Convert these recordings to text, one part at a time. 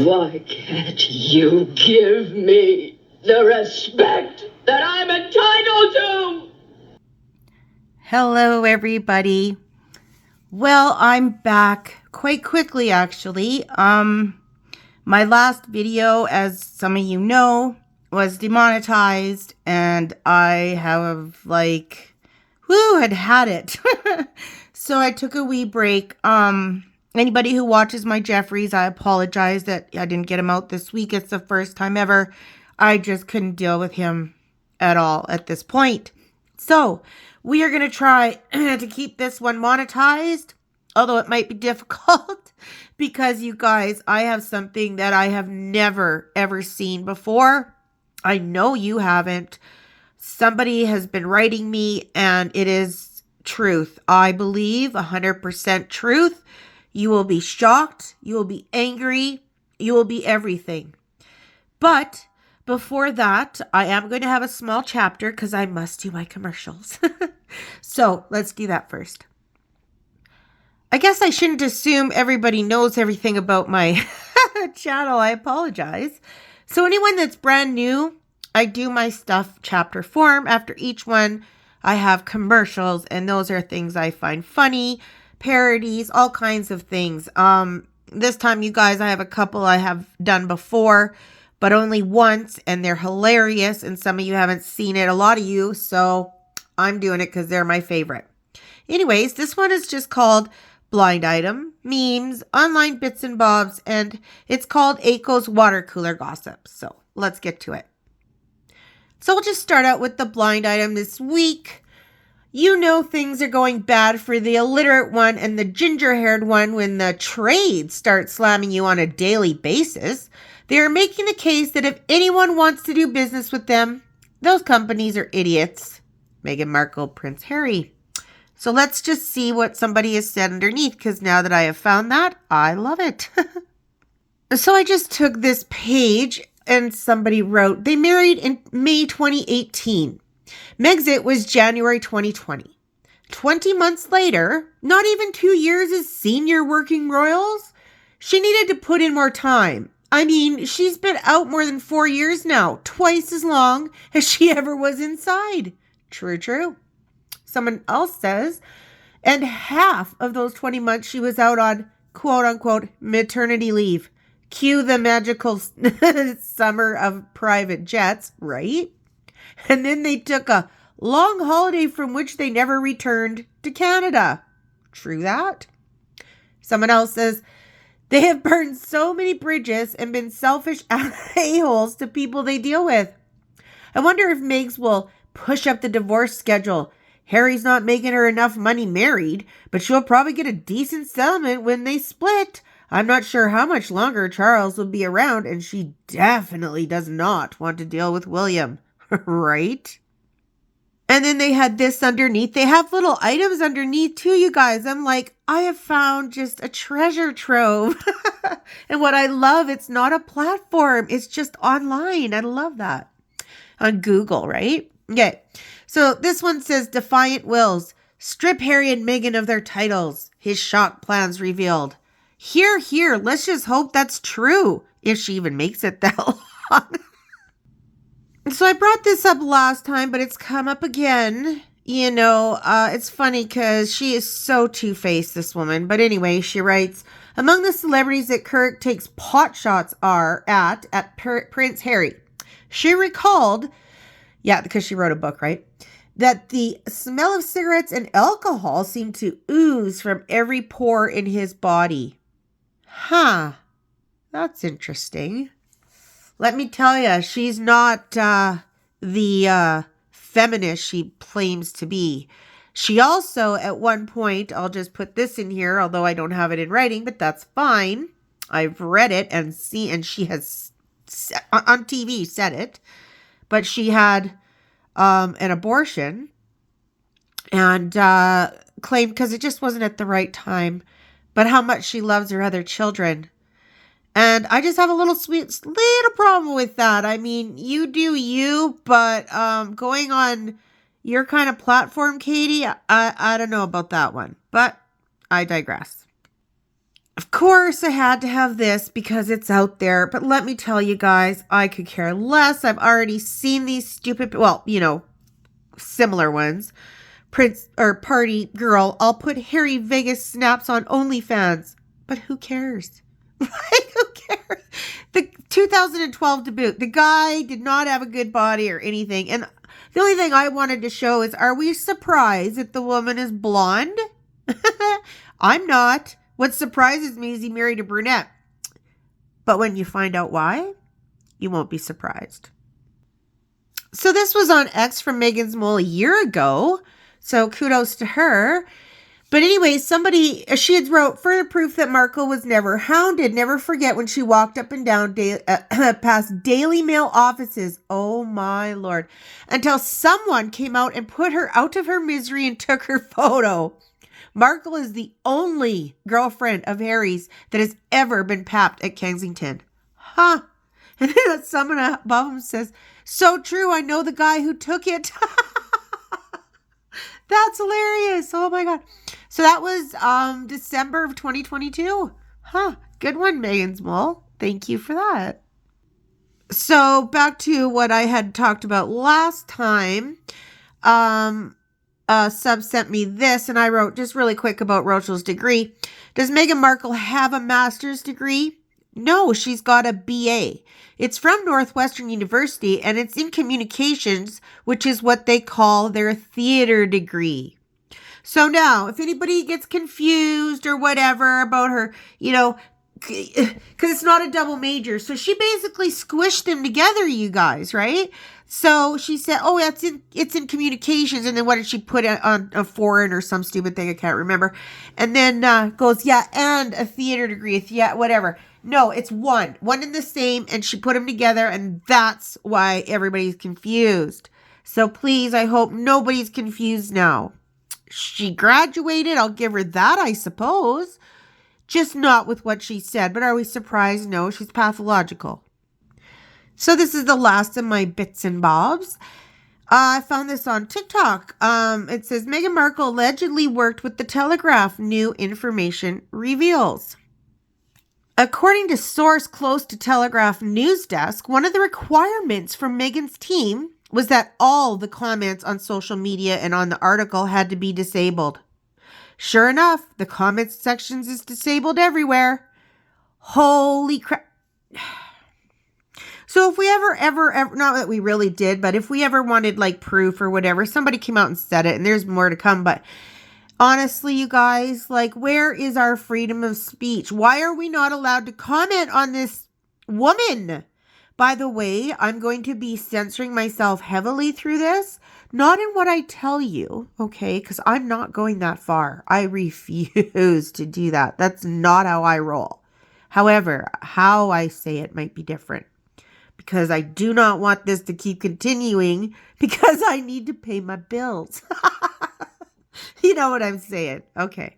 Why can't you give me the respect that I'm entitled to? Hello, everybody. Well, I'm back quite quickly, actually. My last video, as some of you know, was demonetized, and I have, had it. So I took a wee break. Anybody who watches my Jeffries, I apologize that I didn't get him out this week. It's the first time ever. I just couldn't deal with him at all at this point. So we are going to try to keep this one monetized, although it might be difficult because, you guys, I have something that I have never, ever seen before. I know you haven't. Somebody has been writing me, and it is truth. I believe 100% truth. You will be shocked. You will be angry. You will be everything. But before that, I am going to have a small chapter because I must do my commercials. So let's do that first. I guess I shouldn't assume everybody knows everything about my channel. I apologize. So anyone that's brand new, I do my stuff chapter form. After each one, I have commercials, and those are things I find funny, parodies, all kinds of things. This time, you guys, I have a couple I have done before, but only once, and they're hilarious, and some of you haven't seen it, a lot of you, so I'm doing it because they're my favorite. Anyways, this one is just called Blind Item, Memes, Online Bits and Bobs, and it's called AKOW's Water Cooler Gossip. So let's get to it. So we'll just start out with the blind item this week. You know things are going bad for the illiterate one and the ginger-haired one when the trades start slamming you on a daily basis. They are making the case that if anyone wants to do business with them, those companies are idiots. Meghan Markle, Prince Harry. So let's just see what somebody has said underneath, because now that I have found that, I love it. So I just took this page and somebody wrote, they married in May 2018. Megxit was January 2020. 20 months later, not even 2 years as senior working royals, she needed to put in more time. I mean, she's been out more than 4 years now, twice as long as she ever was inside. True, true. Someone else says, and half of those 20 months she was out on quote unquote maternity leave. Cue the magical summer of private jets, right? And then they took a long holiday from which they never returned to Canada. True that. Someone else says, they have burned so many bridges and been selfish a-holes to people they deal with. I wonder if Megs will push up the divorce schedule. Harry's not making her enough money married, but she'll probably get a decent settlement when they split. I'm not sure how much longer Charles will be around, and she definitely does not want to deal with William. Right? And then they had this underneath. They have little items underneath too, you guys. I'm like, I have found just a treasure trove. And what I love, it's not a platform. It's just online. I love that. On Google, right? Okay. So this one says, Defiant Wills. Strip Harry and Meghan of their titles. His shock plans revealed. Here. Let's just hope that's true. If she even makes it that long. So I brought this up last time, but it's come up again. You know, it's funny because she is so two-faced, this woman. But anyway, she writes, among the celebrities that Kirk takes pot shots are at Prince Harry. She recalled, yeah, because she wrote a book, right? That the smell of cigarettes and alcohol seemed to ooze from every pore in his body. Huh. That's interesting. Let me tell you, she's not the feminist she claims to be. She also, at one point, I'll just put this in here, although I don't have it in writing, but that's fine. I've read it and she has on TV said it, but she had an abortion and claimed because it just wasn't at the right time, but how much she loves her other children. And I just have a little problem with that. I mean, you do you, but going on your kind of platform, Katie, I don't know about that one, but I digress. Of course, I had to have this because it's out there. But let me tell you guys, I could care less. I've already seen these stupid, well, similar ones. Prince or party girl, I'll put Harry Vegas snaps on OnlyFans. But who cares? Like, who cares? The 2012 debut, the guy did not have a good body or anything. And the only thing I wanted to show is, are we surprised that the woman is blonde? I'm not. What surprises me is he married a brunette. But when you find out why, you won't be surprised. So this was on X from Megan's Mole a year ago. So kudos to her. But anyway, she had wrote, further proof that Markle was never hounded. Never forget when she walked up and down past Daily Mail offices. Oh my Lord. Until someone came out and put her out of her misery and took her photo. Markle is the only girlfriend of Harry's that has ever been papped at Kensington. Huh. And then someone above him says, so true, I know the guy who took it. That's hilarious. Oh my God. So that was December of 2022. Huh. Good one, Megan's Mole. Thank you for that. So back to what I had talked about last time. Sub sent me this, and I wrote just really quick about Rachel's degree. Does Meghan Markle have a master's degree? No, she's got a BA. It's from Northwestern University, and it's in communications, which is what they call their theater degree. So now, if anybody gets confused or whatever about her, because it's not a double major. So she basically squished them together, you guys, right? So she said, oh, it's in communications. And then what did she put on a foreign or some stupid thing? I can't remember. And then goes, yeah, and a theater degree. Yeah, whatever. No, it's one and the same. And she put them together. And that's why everybody's confused. So please, I hope nobody's confused now. She graduated. I'll give her that, I suppose. Just not with what she said. But are we surprised? No, she's pathological. So this is the last of my bits and bobs. I found this on TikTok. It says, Meghan Markle allegedly worked with the Telegraph. New information reveals. According to source close to Telegraph news desk, one of the requirements from Meghan's team was that all the comments on social media and on the article had to be disabled. Sure enough, the comments sections is disabled everywhere. Holy crap. So if we ever, not that we really did, but if we ever wanted like proof or whatever, somebody came out and said it, and there's more to come. But honestly, you guys, like, where is our freedom of speech? Why are we not allowed to comment on this woman? By the way, I'm going to be censoring myself heavily through this. Not in what I tell you, okay? Because I'm not going that far. I refuse to do that. That's not how I roll. However, how I say it might be different. Because I do not want this to keep continuing because I need to pay my bills. You know what I'm saying? Okay.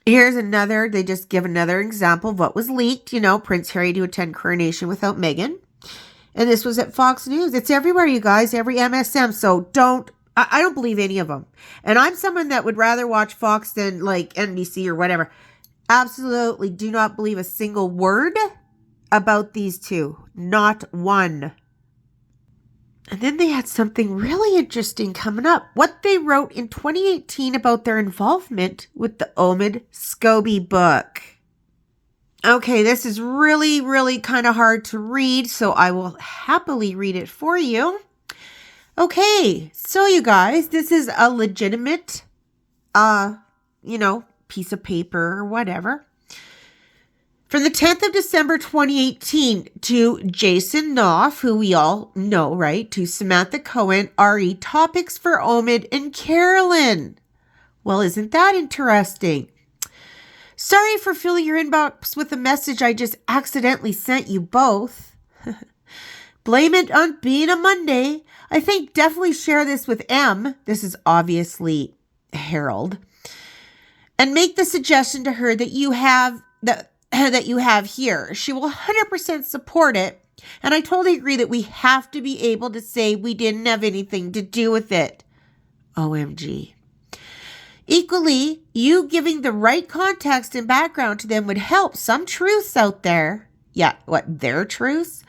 Here's another, they just give another example of what was leaked. Prince Harry to attend coronation without Meghan. And this was at Fox News. It's everywhere, you guys, every MSM. So I don't believe any of them. And I'm someone that would rather watch Fox than like NBC or whatever. Absolutely do not believe a single word about these two. Not one. And then they had something really interesting coming up. What they wrote in 2018 about their involvement with the Scobie book. Okay, this is really, really kind of hard to read, so I will happily read it for you. Okay, so you guys, this is a legitimate, piece of paper or whatever. From the 10th of December 2018 to Jason Knopf, who we all know, right? To Samantha Cohen, RE, topics for Omid and Carolyn. Well, isn't that interesting? Sorry for filling your inbox with a message I just accidentally sent you both. Blame it on being a Monday. I think definitely share this with M. This is obviously Harold. And make the suggestion to her that you have here. She will 100% support it. And I totally agree that we have to be able to say we didn't have anything to do with it. OMG. Equally, you giving the right context and background to them would help some truths out there. Yeah, what, their truths?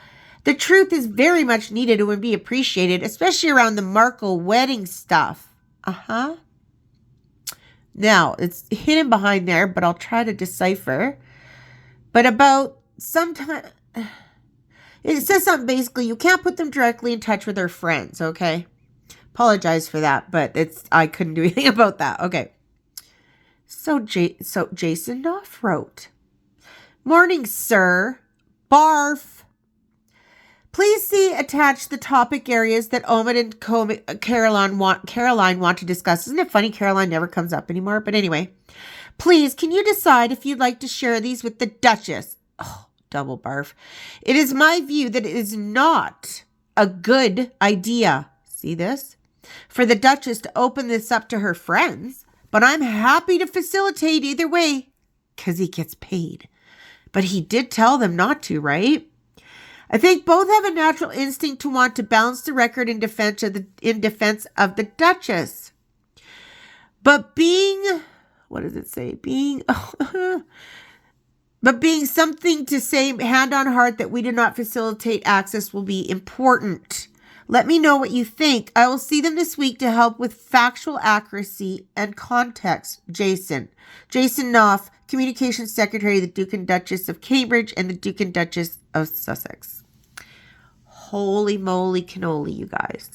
The truth is very much needed and would be appreciated, especially around the Markle wedding stuff. Now, it's hidden behind there, but I'll try to decipher. But about sometime... It says something basically, you can't put them directly in touch with their friends, okay? Apologize for that, but I couldn't do anything about that. Okay. So Jason Knopf wrote, "Morning, sir. Barf. Please see attached the topic areas that Omid and Caroline want to discuss." Isn't it funny Caroline never comes up anymore? But anyway, please, can you decide if you'd like to share these with the Duchess? Oh, double barf. It is my view that it is not a good idea. See this? For the Duchess to open this up to her friends, but I'm happy to facilitate either way because he gets paid. But he did tell them not to, right? I think both have a natural instinct to want to balance the record in defense of the Duchess. But being, what does it say? But being something to say hand on heart that we do not facilitate access will be important. Let me know what you think. I will see them this week to help with factual accuracy and context. Jason Knopf, Communications Secretary, the Duke and Duchess of Cambridge and the Duke and Duchess of Sussex. Holy moly cannoli, you guys.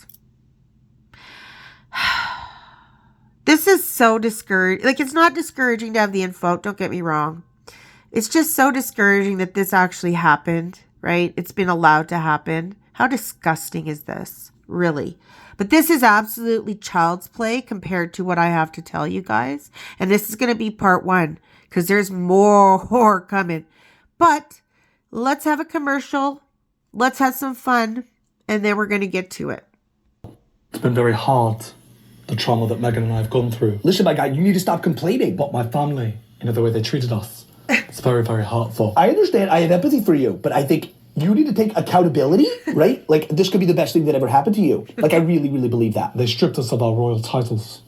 This is so discouraging. Like, it's not discouraging to have the info. Don't get me wrong. It's just so discouraging that this actually happened, right? It's been allowed to happen. How disgusting is this? Really? But this is absolutely child's play compared to what I have to tell you guys. And this is going to be part 1 because there's more coming. But let's have a commercial. Let's have some fun. And then we're going to get to it. It's been very hard, the trauma that Meghan and I have gone through. Listen, my guy, you need to stop complaining. But my family, the way they treated us, it's very, very hurtful. I understand. I have empathy for you. But I think you need to take accountability, right? Like, this could be the best thing that ever happened to you. Like, I really, really believe that. They stripped us of our royal titles.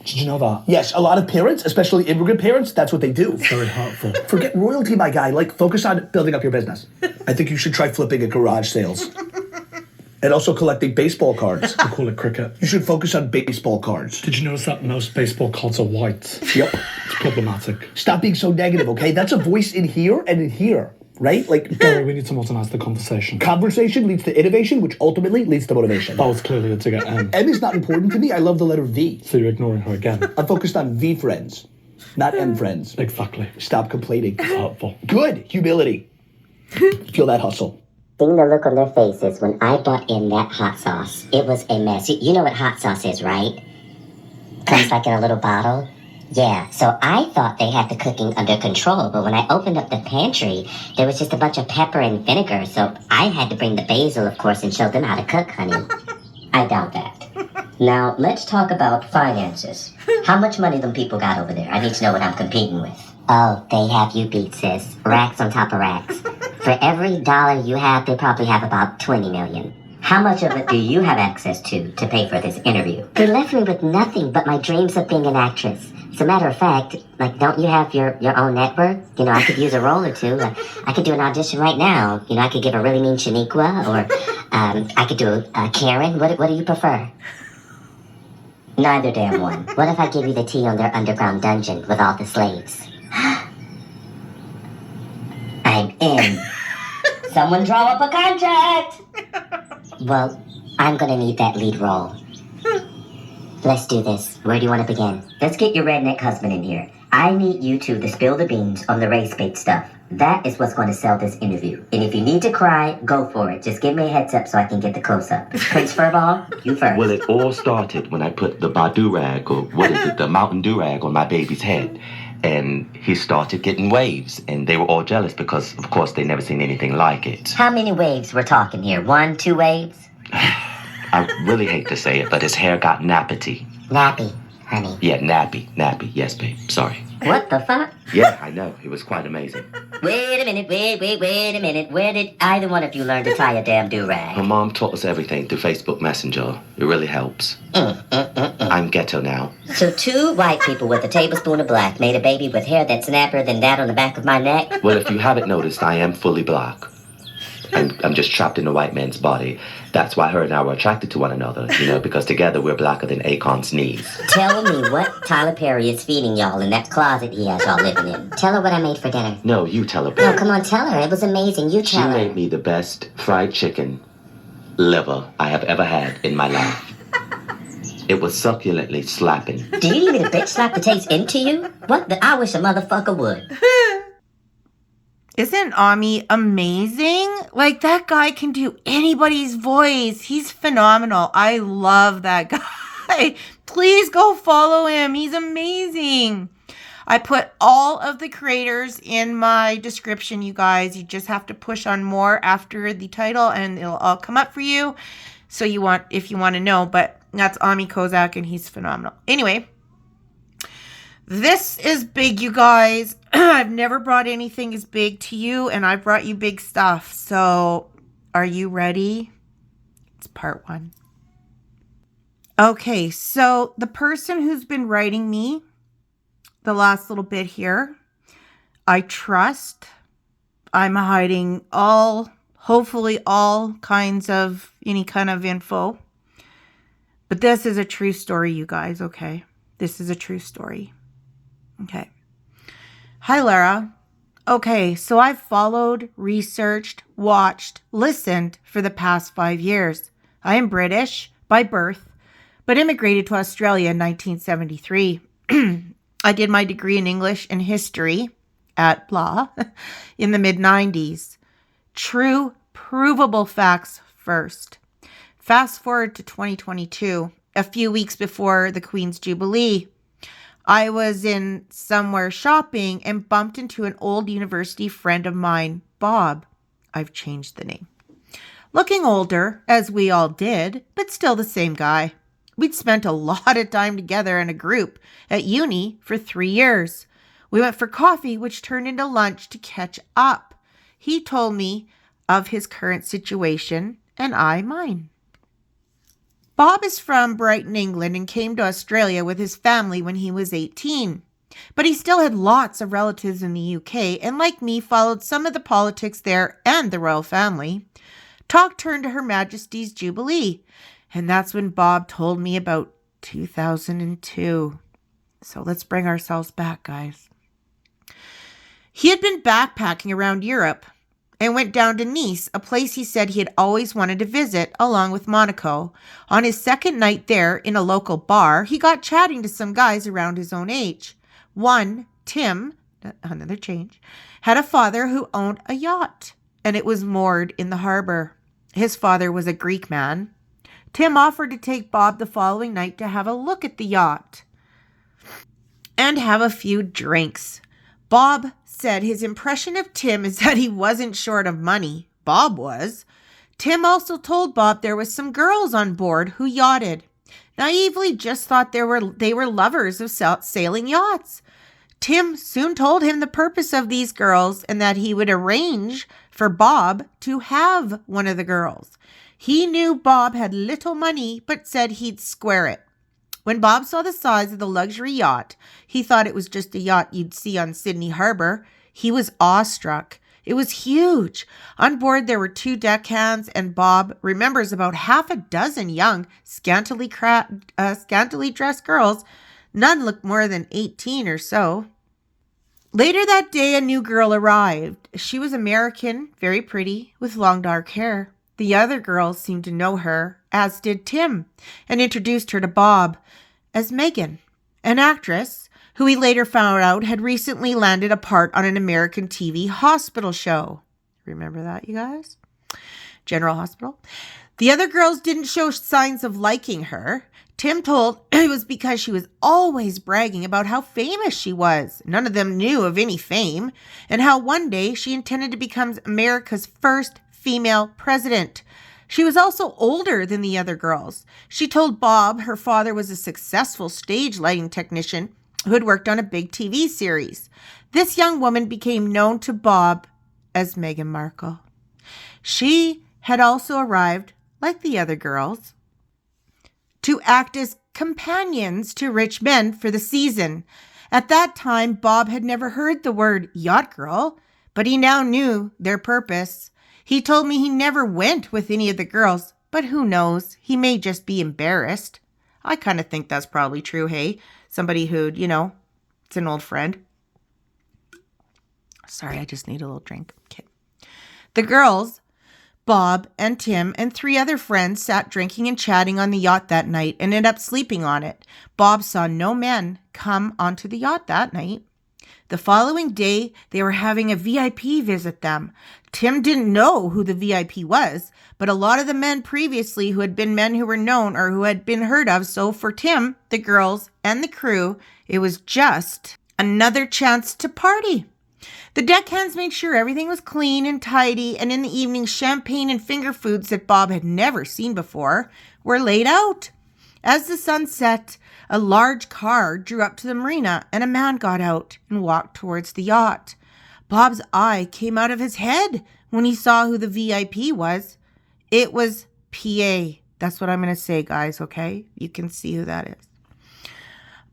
Did you know that? Yes, a lot of parents, especially immigrant parents, that's what they do. It's very hurtful. Forget royalty, my guy. Like, focus on building up your business. I think you should try flipping at garage sales. And also collecting baseball cards. We call it cricket. You should focus on baseball cards. Did you notice that most baseball cards are white? Yep. It's problematic. Stop being so negative, okay? That's a voice in here and in here, right? Like, Barry, we need to modernize the conversation. Conversation leads to innovation, which ultimately leads to motivation. That was clearly a dig at M. M is not important to me. I love the letter V. So you're ignoring her again? I'm focused on V friends, not M friends. Exactly. Stop complaining. It's hurtful. Good. Humility. Feel that hustle. Seeing the look on their faces when I brought in that hot sauce, it was a mess. You know what hot sauce is, right? Comes like in a little bottle. Yeah, so I thought they had the cooking under control, but when I opened up the pantry, there was just a bunch of pepper and vinegar, so I had to bring the basil, of course, and show them how to cook, honey. I doubt that. Now, let's talk about finances. How much money them people got over there? I need to know what I'm competing with. Oh, they have you beat, sis. Racks on top of racks. For every dollar you have, they probably have about 20 million. How much of it do you have access to pay for this interview? They left me with nothing but my dreams of being an actress. As a matter of fact, like, don't you have your own network? I could use a role or two. I could do an audition right now. I could give a really mean Shaniqua, or I could do a Karen. What do you prefer? Neither damn one. What if I give you the tea on their underground dungeon with all the slaves? I'm in. Someone draw up a contract! Well, I'm gonna need that lead role. Let's do this. Where do you want to begin? Let's get your redneck husband in here. I need you two to spill the beans on the race bait stuff. That is what's going to sell this interview. And if you need to cry, go for it. Just give me a heads up so I can get the close-up. Prince Furball, you first. Well, it all started when I put the Badurag, or what is it, the Mountain Durag on my baby's head. And he started getting waves, and they were all jealous because, of course, they never seen anything like it. How many waves we're talking here? 1, 2 waves? I really hate to say it, but his hair got nappity. Nappy, honey. Yeah, nappy. Yes, babe. Sorry. What the fuck? Yeah, I know. It was quite amazing. Wait a minute, wait a minute. Where did either one of you learn to tie a damn do-rag? My mom taught us everything through Facebook Messenger. It really helps. I'm ghetto now. So 2 white people with a tablespoon of black made a baby with hair that's snappier than that on the back of my neck? Well, if you haven't noticed, I am fully black. I'm just trapped in a white man's body. That's why her and I were attracted to one another, because together we're blacker than Akon's knees. Tell me what Tyler Perry is feeding y'all in that closet he has y'all living in. Tell her what I made for dinner. No, you tell her. No, come on, tell her. It was amazing. You She tell her. made me the best fried chicken liver I have ever had in my life. It was succulently slapping. Do you need me to bitch slap the taste into you? I wish a motherfucker would. Isn't Ami amazing? Like, that guy can do anybody's voice. He's phenomenal. I love that guy. Please go follow him. He's amazing. I put all of the creators in my description, you guys. You just have to push on more after the title and it'll all come up for you. So if you want to know, but that's amikozak and he's phenomenal. Anyway, this is big, you guys. I've never brought anything as big to you, and I brought you big stuff. So, are you ready? It's part 1. Okay, so the person who's been writing me the last little bit here, I trust. I'm hiding hopefully all kinds of any kind of info. But this is a true story, you guys, okay? This is a true story. Okay. Hi, Lara. Okay, so I've followed, researched, watched, listened for the past 5 years. I am British by birth, but immigrated to Australia in 1973. I did my degree in English and history at blah in the mid-90s. True, provable facts first. Fast forward to 2022, a few weeks before the Queen's Jubilee. I was in somewhere shopping and bumped into an old university friend of mine, Bob. I've changed the name. Looking older, as we all did, but still the same guy. We'd spent a lot of time together in a group at uni for 3 years. We went for coffee, which turned into lunch to catch up. He told me of his current situation and I mine. Bob is from Brighton, England, and came to Australia with his family when he was 18. But he still had lots of relatives in the UK, and like me, followed some of the politics there and the royal family. Talk turned to Her Majesty's Jubilee, and that's when Bob told me about 2002. So let's bring ourselves back, guys. He had been backpacking around Europe and went down to Nice, a place he said he had always wanted to visit, along with Monaco. On his second night there, in a local bar, he got chatting to some guys around his own age. One, Tim, another change, had a father who owned a yacht, and it was moored in the harbor. His father was a Greek man. Tim offered to take Bob the following night to have a look at the yacht and have a few drinks. Bob said his impression of Tim is that he wasn't short of money. Bob was. Tim also told Bob there was some girls on board who yachted. Naively just thought they were lovers of sailing yachts. Tim soon told him the purpose of these girls and that he would arrange for Bob to have one of the girls. He knew Bob had little money, but said he'd square it. When Bob saw the size of the luxury yacht, he thought it was just a yacht you'd see on Sydney Harbor. He was awestruck. It was huge. On board, there were 2 deckhands, and Bob remembers about half a dozen young, scantily dressed girls. None looked more than 18 or so. Later that day, a new girl arrived. She was American, very pretty, with long dark hair. The other girls seemed to know her, as did Tim, and introduced her to Bob as Megan, an actress who he later found out had recently landed a part on an American TV hospital show. Remember that, you guys? General Hospital. The other girls didn't show signs of liking her. Tim told it was because she was always bragging about how famous she was. None of them knew of any fame, and how one day she intended to become America's first female president. She was also older than the other girls. She told Bob her father was a successful stage lighting technician who had worked on a big TV series. This young woman became known to Bob as Meghan Markle. She had also arrived, like the other girls, to act as companions to rich men for the season. At that time, Bob had never heard the word yacht girl, but he now knew their purpose. He told me he never went with any of the girls, but who knows? He may just be embarrassed. I kind of think that's probably true, hey? Somebody who'd, it's an old friend. Sorry, I just need a little drink. Okay. The girls, Bob and Tim and 3 other friends, sat drinking and chatting on the yacht that night and ended up sleeping on it. Bob saw no men come onto the yacht that night. The following day, they were having a VIP visit them. Tim didn't know who the VIP was, but a lot of the men previously who had been men who were known or who had been heard of. So for Tim, the girls, and the crew, it was just another chance to party. The deckhands made sure everything was clean and tidy, and in the evening, champagne and finger foods that Bob had never seen before were laid out. As the sun set, a large car drew up to the marina, and a man got out and walked towards the yacht. Bob's eye came out of his head when he saw who the VIP was. It was PA. That's what I'm going to say, guys, okay? You can see who that is.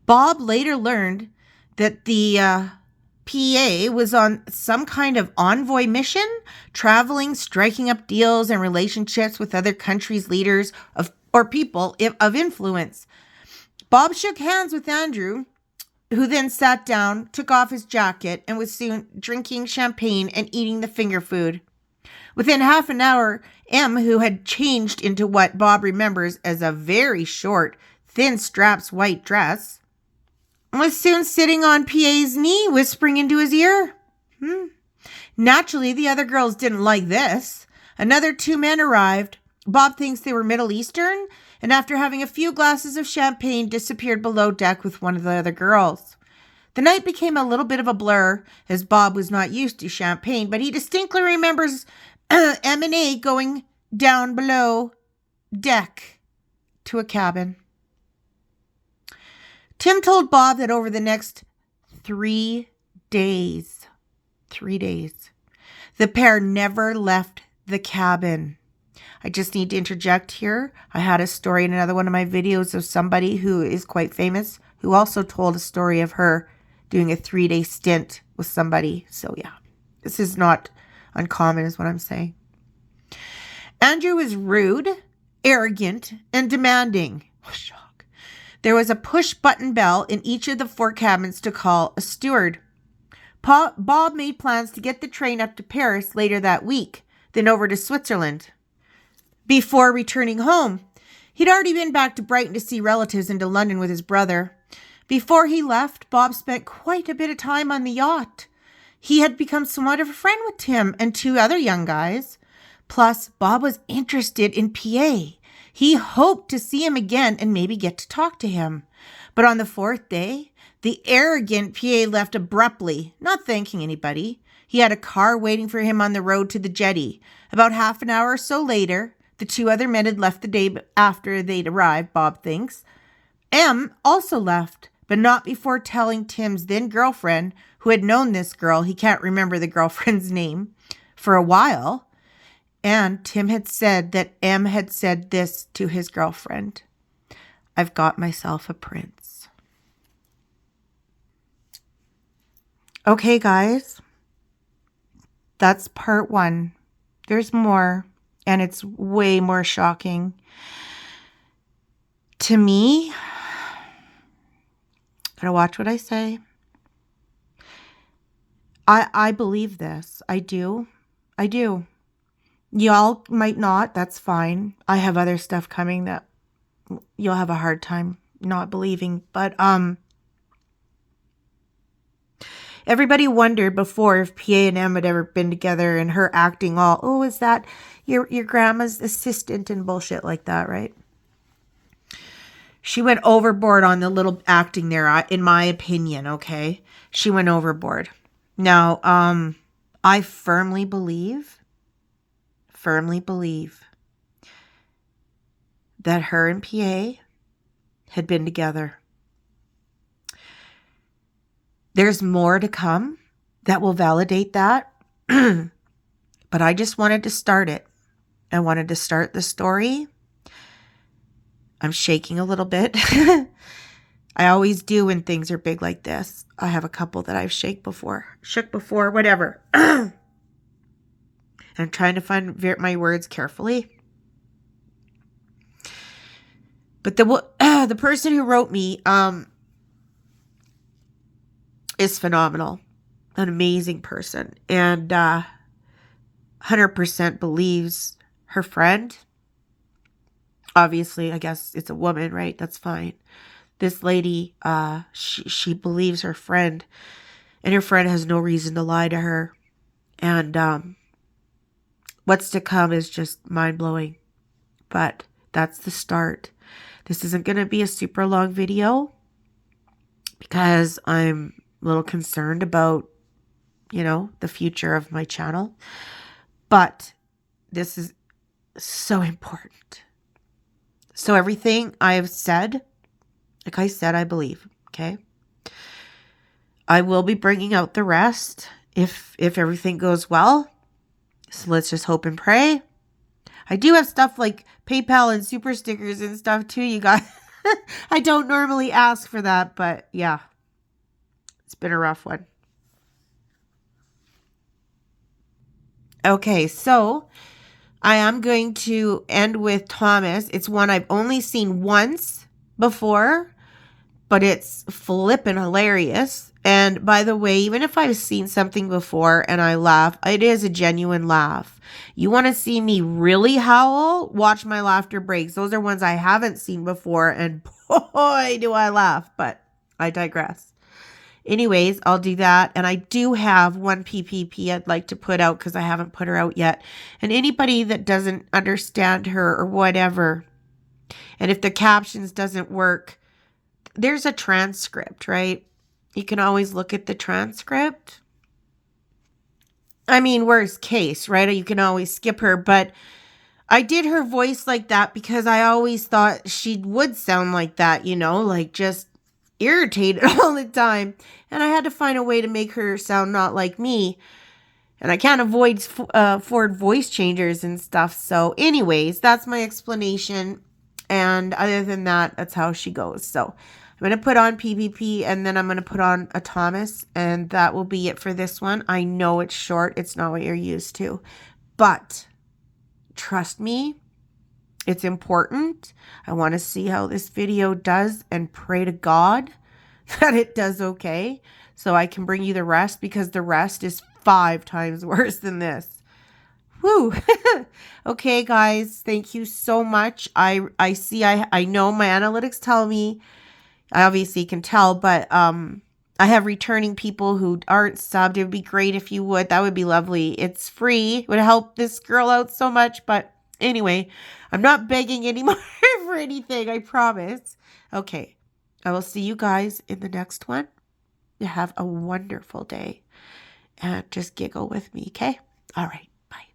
Bob later learned that the PA was on some kind of envoy mission, traveling, striking up deals and relationships with other countries' leaders or people of influence. Bob shook hands with Andrew, who then sat down, took off his jacket, and was soon drinking champagne and eating the finger food. Within half an hour, M, who had changed into what Bob remembers as a very short, thin straps white dress, was soon sitting on PA's knee, whispering into his ear. Naturally, the other girls didn't like this. Another 2 men arrived. Bob thinks they were Middle Eastern, and after having a few glasses of champagne, disappeared below deck with one of the other girls. The night became a little bit of a blur, as Bob was not used to champagne, but he distinctly remembers M&A going down below deck to a cabin. Tim told Bob that over the next 3 days, the pair never left the cabin. I just need to interject here. I had a story in another one of my videos of somebody who is quite famous who also told a story of her doing a 3-day stint with somebody. So yeah, this is not uncommon is what I'm saying. Andrew was rude, arrogant, and demanding. Shock. There was a push-button bell in each of the 4 cabins to call a steward. Bob made plans to get the train up to Paris later that week, then over to Switzerland. Before returning home, he'd already been back to Brighton to see relatives and to London with his brother. Before he left, Bob spent quite a bit of time on the yacht. He had become somewhat of a friend with Tim and 2 other young guys. Plus, Bob was interested in PA. He hoped to see him again and maybe get to talk to him. But on the 4th day, the arrogant PA left abruptly, not thanking anybody. He had a car waiting for him on the road to the jetty. About half an hour or so later, the 2 other men had left the day after they'd arrived, Bob thinks. M also left, but not before telling Tim's then girlfriend, who had known this girl, he can't remember the girlfriend's name, for a while. And Tim had said that M had said this to his girlfriend. I've got myself a prince. Okay, guys. That's part 1. There's more, and it's way more shocking. To me, gotta watch what I say. I believe this. I do. Y'all might not. That's fine. I have other stuff coming that you'll have a hard time not believing. But everybody wondered before if PA and M had ever been together, and her acting all, oh, is that your grandma's assistant and bullshit like that, right? She went overboard on the little acting there, in my opinion, okay? She went overboard. Now, I firmly believe that her and PA had been together. There's more to come. that will validate that. But I just wanted to start it. I wanted to start the story. I'm shaking a little bit. I always do when things are big like this. I have a couple that I've shook before, whatever. I'm trying to find my words carefully. But the person who wrote me is phenomenal. An amazing person. And 100% believes her friend. Obviously, I guess it's a woman, right? That's fine. This lady, she believes her friend. And her friend has no reason to lie to her. And what's to come is just mind-blowing. But that's the start. This isn't going to be a super long video because I'm a little concerned about, the future of my channel. But this is so important. So everything I have said, like I said, I believe, okay? I will be bringing out the rest if everything goes well. So let's just hope and pray. I do have stuff like PayPal and super stickers and stuff too, you guys. I don't normally ask for that, but yeah. It's been a rough one. Okay, so I am going to end with Thomas. It's one I've only seen once before, but it's flippin' hilarious. And by the way, even if I've seen something before and I laugh, it is a genuine laugh. You want to see me really howl? Watch my laughter breaks. Those are ones I haven't seen before, and boy, do I laugh, but I digress. Anyways, I'll do that. And I do have one PPP I'd like to put out because I haven't put her out yet. And anybody that doesn't understand her or whatever, and if the captions doesn't work, there's a transcript, right? You can always look at the transcript. I mean, worst case, right? You can always skip her, but I did her voice like that because I always thought she would sound like that, like just irritated all the time. And I had to find a way to make her sound not like me. And I can't avoid Ford voice changers and stuff. So anyways, that's my explanation. And other than that, that's how she goes. So I'm going to put on PPP and then I'm going to put on a Thomas. And that will be it for this one. I know it's short. It's not what you're used to. But trust me, it's important. I want to see how this video does and pray to God that it does okay. So I can bring you the rest because the rest is 5 times worse than this. Woo. Okay, guys. Thank you so much. I know my analytics tell me, I obviously can tell, but I have returning people who aren't subbed. It would be great if you would. That would be lovely. It's free. It would help this girl out so much. But anyway, I'm not begging anymore for anything. I promise. Okay. I will see you guys in the next one. You have a wonderful day. And just giggle with me, okay? All right. Bye.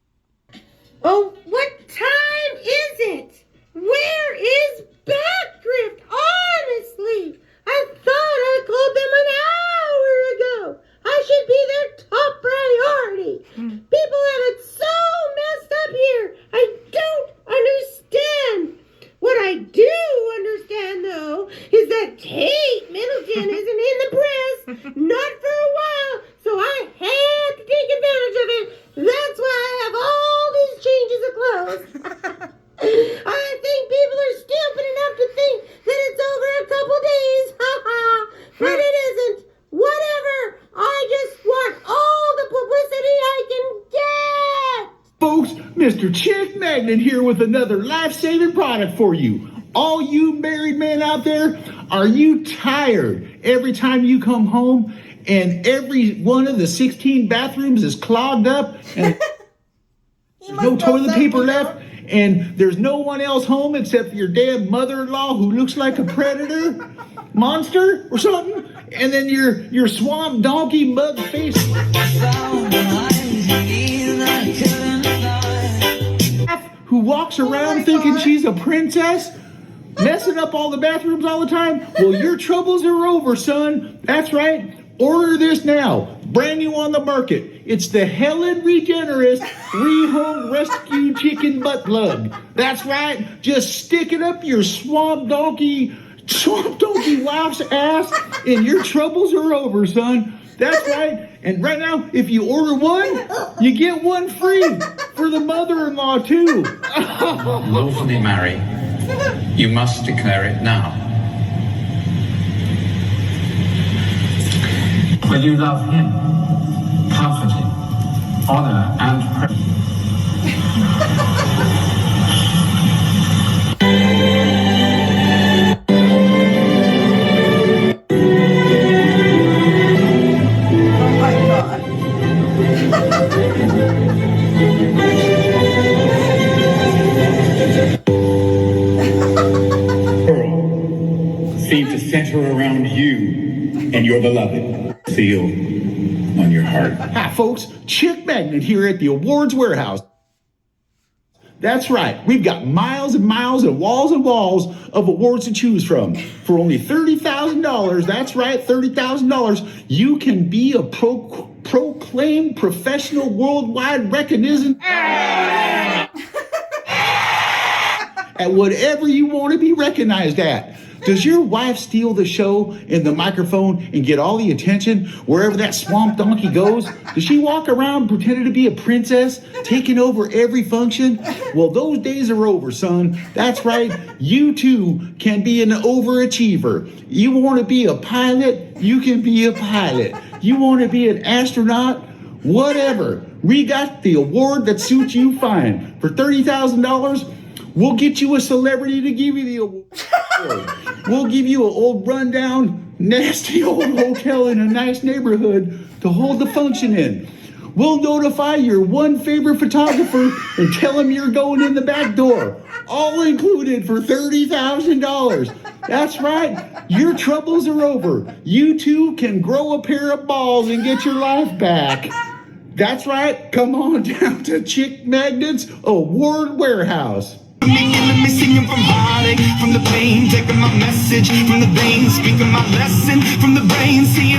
Oh, what time is it? Where is Backdrift? Honestly, I thought I called them an hour ago. I should be their top priority. People have it so messed up here. I don't understand. What I do understand, though, is that Kate Middleton isn't in the press, not for a while, so I had to take advantage of it. That's why I have all these changes of clothes. I think people are stupid enough to think that it's over a couple days, but it isn't. Whatever. I just want all the publicity I can get. Folks, Mr. Chick Magnet here with another life-saving product for you. All you married men out there, are you tired every time you come home and every one of the 16 bathrooms is clogged up and there's no toilet paper left and there's no one else home except for your damn mother-in-law who looks like a predator monster or something, and then your swamp donkey mud face who walks around thinking she's a princess, messing up all the bathrooms all the time? Well, your troubles are over, son. That's right. Order this now. Brand new on the market. It's the Helen Regenerous Rehome Rescue Chicken Butt Plug. That's right. Just stick it up your swamp donkey wife's ass and your troubles are over, son. That's right. And right now, if you order one, you get one free for the mother-in-law too. Lawfully marry, you must declare it now. Will you love him, comfort him, honor and praise? Oh my God. Seem to center around you and your beloved. Seal on your heart. Hi, folks. Chick Magnet here at the Awards Warehouse. That's right. We've got miles and miles and walls of awards to choose from. For only $30,000, that's right, $30,000, you can be a proclaimed professional worldwide recognition at whatever you want to be recognized at. Does your wife steal the show and the microphone and get all the attention wherever that swamp donkey goes? Does she walk around pretending to be a princess, taking over every function? Well, those days are over, son. That's right. You too can be an overachiever. You want to be a pilot? You can be a pilot. You want to be an astronaut? Whatever. We got the award that suits you fine. For $30,000, we'll get you a celebrity to give you the award. We'll give you an old rundown, nasty old hotel in a nice neighborhood to hold the function in. We'll notify your one favorite photographer and tell him you're going in the back door. All included for $30,000. That's right. Your troubles are over. You too can grow a pair of balls and get your life back. That's right. Come on down to Chick Magnet's Award Warehouse. Let me sing from heartache, from the pain, taking my message from the veins, speaking my lesson from the brain, seeing